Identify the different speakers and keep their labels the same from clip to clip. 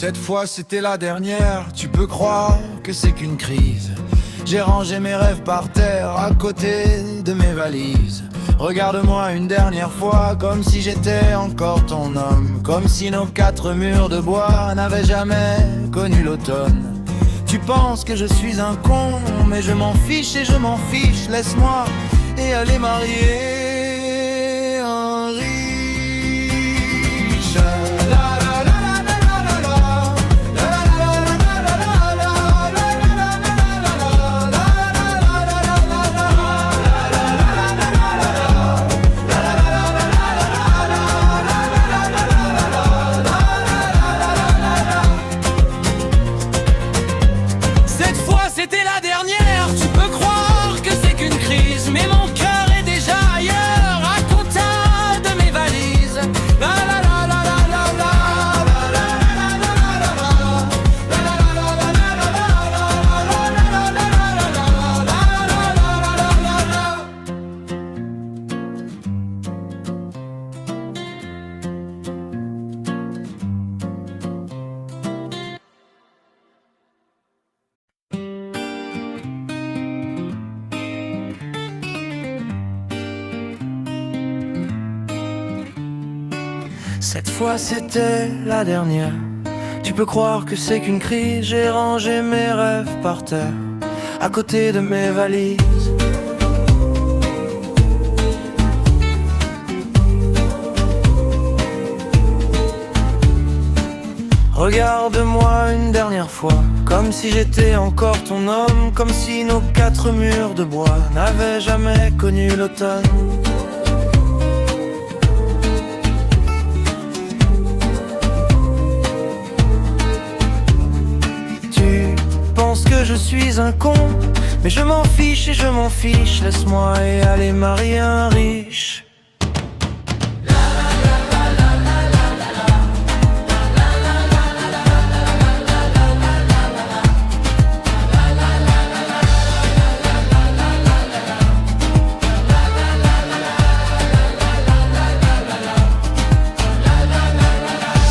Speaker 1: Cette fois c'était la dernière, tu peux croire que c'est qu'une crise. J'ai rangé mes rêves par terre à côté de mes valises. Regarde-moi une dernière fois comme si j'étais encore ton homme, comme si nos quatre murs de bois n'avaient jamais connu l'automne. Tu penses que je suis un con, mais je m'en fiche et je m'en fiche. Laisse-moi et aller marier un riche.
Speaker 2: C'était la dernière, tu peux croire que c'est qu'une crise, mais mon cœur est déjà ailleurs, à compta de mes valises. La la la la la la la.
Speaker 1: Cette fois c'était la dernière. Tu peux croire que c'est qu'une crise. J'ai rangé mes rêves par terre, à côté de mes valises. Regarde-moi une dernière fois, comme si j'étais encore ton homme, comme si nos quatre murs de bois n'avaient jamais connu l'automne. Que je suis un con, mais je m'en fiche et je m'en fiche. Laisse-moi et aller marier un riche.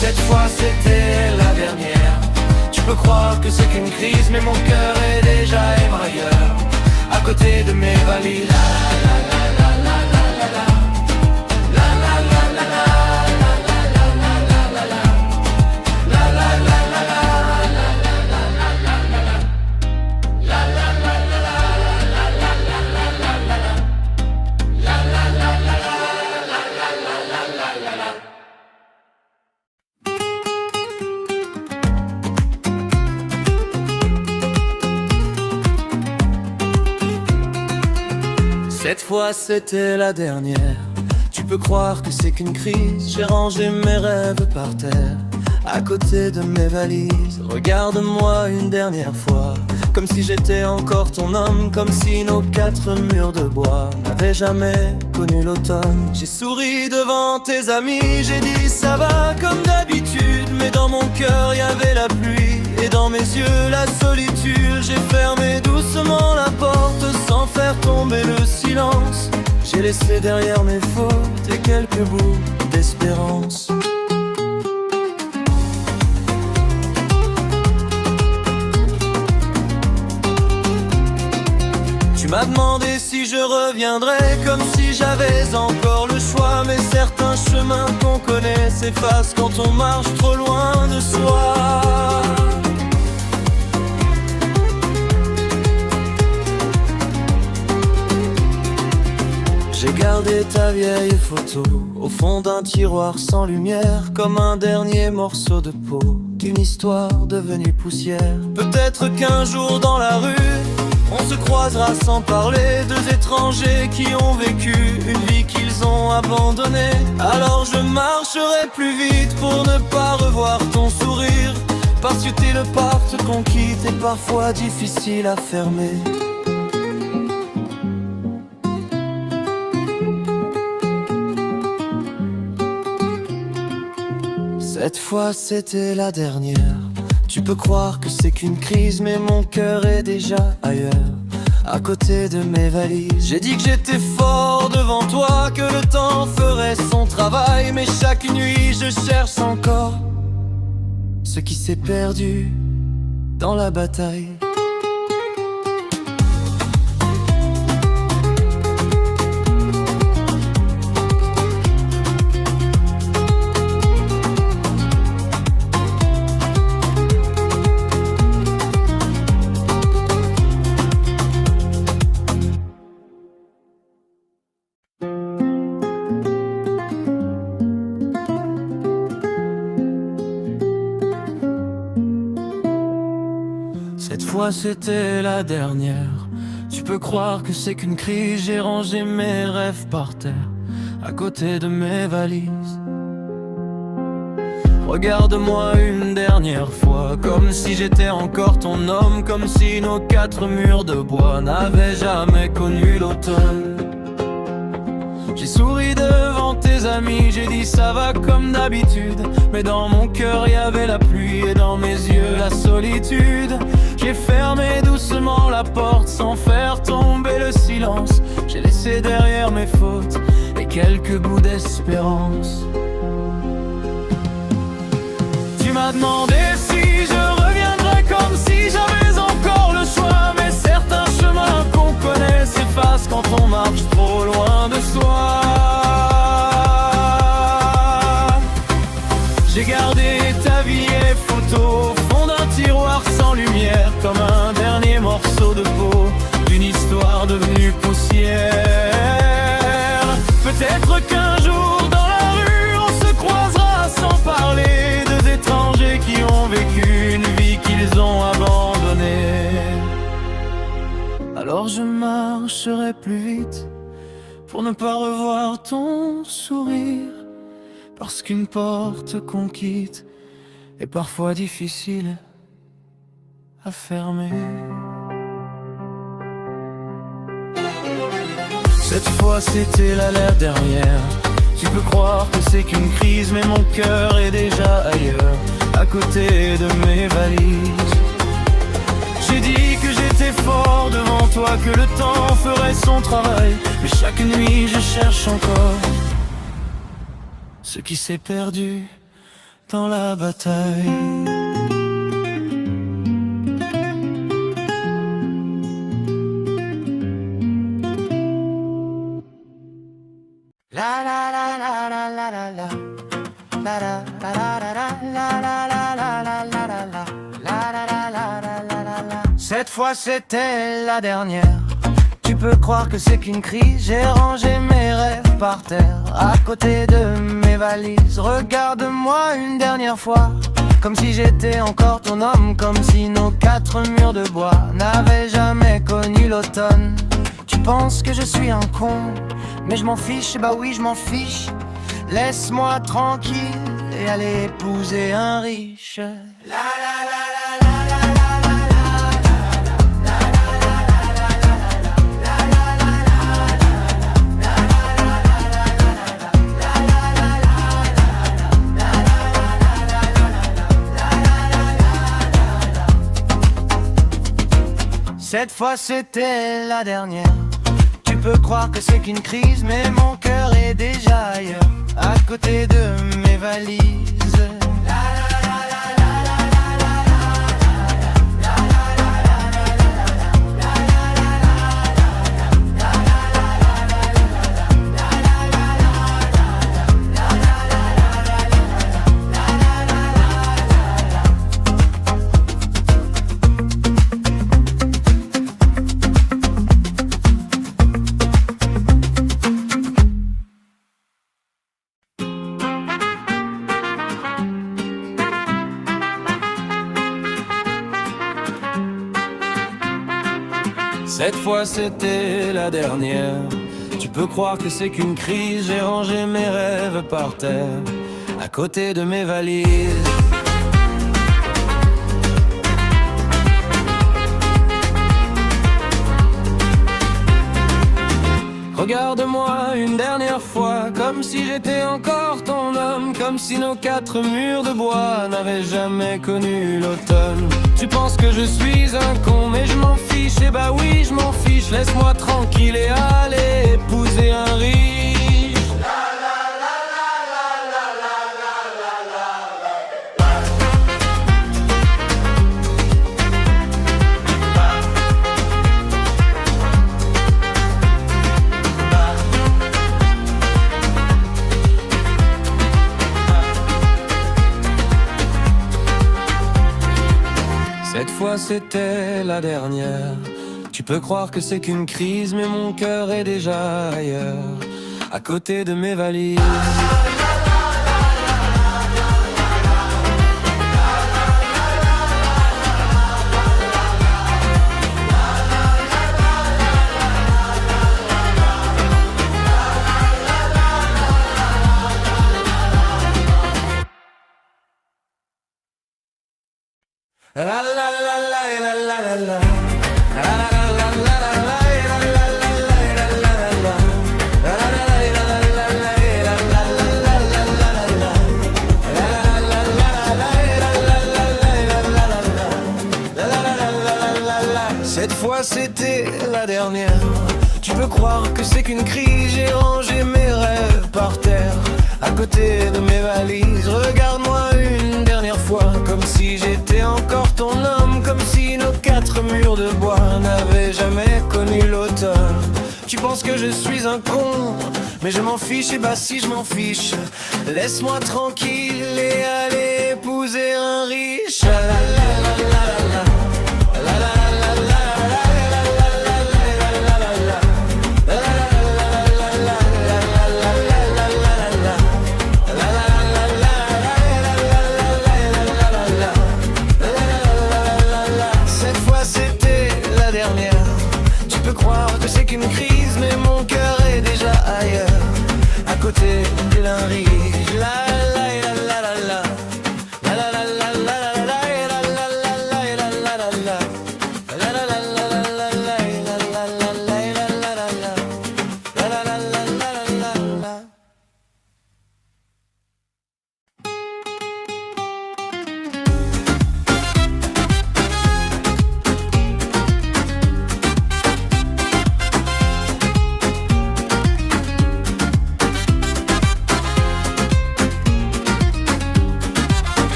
Speaker 1: Cette fois c'était la dernière. Tu peux croire que c'est qu'une crise, mais mon cœur est déjà ailleurs, à côté de mes valises. Cette fois c'était la dernière. Tu peux croire que c'est qu'une crise. J'ai rangé mes rêves par terre, à côté de mes valises. Regarde-moi une dernière fois, comme si j'étais encore ton homme, comme si nos quatre murs de bois n'avaient jamais connu l'automne. J'ai souri devant tes amis, j'ai dit ça va comme d'habitude, mais dans mon cœur y avait la pluie et dans mes yeux la solitude. J'ai fermé doucement la porte sans faire tomber le silence. J'ai laissé derrière mes fautes et quelques bouts d'espérance. Tu m'as demandé si je reviendrais, comme si j'avais encore le choix. Mais certains chemins qu'on connaît s'effacent quand on marche trop loin de soi. J'ai gardé ta vieille photo au fond d'un tiroir sans lumière, comme un dernier morceau de peau d'une histoire devenue poussière. Peut-être qu'un jour dans la rue on se croisera sans parler, deux étrangers qui ont vécu une vie qu'ils ont abandonnée. Alors je marcherai plus vite pour ne pas revoir ton sourire, parce que t'es le pacte qu'on quitte et parfois difficile à fermer. Cette fois c'était la dernière. Tu peux croire que c'est qu'une crise, mais mon cœur est déjà ailleurs, à côté de mes valises. J'ai dit que j'étais fort devant toi, que le temps ferait son travail, mais chaque nuit je cherche encore ce qui s'est perdu dans la bataille. Cette fois c'était la dernière. Tu peux croire que c'est qu'une crise. J'ai rangé mes rêves par terre, à côté de mes valises. Regarde-moi une dernière fois, comme si j'étais encore ton homme, comme si nos quatre murs de bois n'avaient jamais connu l'automne. J'ai souri devant tes amis, j'ai dit ça va comme d'habitude. Mais dans mon cœur y avait la pluie et dans mes yeux la solitude. J'ai fermé doucement la porte sans faire tomber le silence. J'ai laissé derrière mes fautes et quelques bouts d'espérance. Tu m'as demandé si je reviendrais, comme si j'avais encore le choix. Mais certains chemins qu'on connaît s'effacent quand on marche trop loin de soi. J'ai gardé ta vieille photo au fond d'un tiroir sans lumière, comme un dernier morceau de peau d'une histoire devenue poussière. Peut-être qu'un jour dans la rue on se croisera sans parler, deux étrangers qui ont vécu une vie qu'ils ont abandonnée. Alors je marcherai plus vite pour ne pas revoir ton sourire, parce qu'une porte qu'on quitte est parfois difficile à fermer. Cette fois c'était la dernière. Tu peux croire que c'est qu'une crise, mais mon cœur est déjà ailleurs, à côté de mes valises. J'ai dit que j'étais fort devant toi, que le temps ferait son travail. Mais chaque nuit je cherche encore ce qui s'est perdu dans la bataille. La la la la la la la la. La la la la la la la la la la la la la. La la la la la la la la. Cette fois c'était la dernière. Tu peux croire que c'est qu'une crise. J'ai rangé mes rêves par terre, à côté de mes valises. Regarde-moi une dernière fois, comme si j'étais encore ton homme, comme si nos quatre murs de bois n'avaient jamais connu l'automne. Tu penses que je suis un con, mais je m'en fiche, bah oui je m'en fiche. Laisse-moi tranquille et aller épouser un riche. La la la la la la la la la. Cette fois c'était la dernière. Tu peux croire que c'est qu'une crise, mais mon cœur est déjà ailleurs, à côté de mes valises. Cette fois c'était la dernière. Tu peux croire que c'est qu'une crise. J'ai rangé mes rêves par terre, à côté de mes valises. Regarde-moi une dernière fois, comme si j'étais encore ton homme, comme si nos quatre murs de bois n'avaient jamais connu l'automne. Tu penses que je suis un con, mais je m'en fiche, et bah oui je m'en fiche. Laisse-moi tranquille et aller épouser un riche. La la la la la la la la la la. fois c'était la dernière. Tu peux croire que c'est qu'une crise, mais mon cœur est déjà ailleurs, à côté de mes valises. La la la la la la la la. Cette fois c'était la dernière. Tu peux croire que c'est qu'une crise. J'ai rangé mes rêves par terre, à côté de mes valises. Regarde-moi une dernière fois, comme si j'étais encore ton homme, comme si nos quatre murs de bois n'avaient jamais connu l'automne. Tu penses que je suis un con, mais je m'en fiche, et bah si je m'en fiche. Laisse-moi tranquille et aller épouser un riche. La la la la la la. Cette fois c'était la dernière. Tu peux croire que c'est qu'une crise, mais mon cœur est déjà ailleurs, à côté d'un riche. La la la la la la. La la la la la la.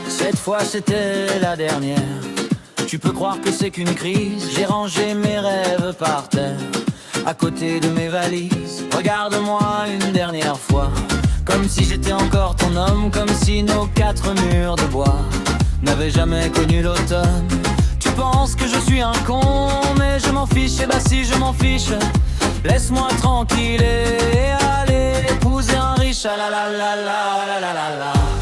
Speaker 1: Cette fois c'était la dernière. Tu peux croire que c'est qu'une crise. J'ai rangé mes rêves par terre, à côté de mes valises. Regarde-moi une dernière fois, comme si j'étais encore ton homme, comme si nos quatre murs de bois n'avaient jamais connu l'automne. Tu penses que je suis un con, mais je m'en fiche, et bah si je m'en fiche. Laisse-moi tranquille et aller épouser un riche. Ah la la la la la la la la.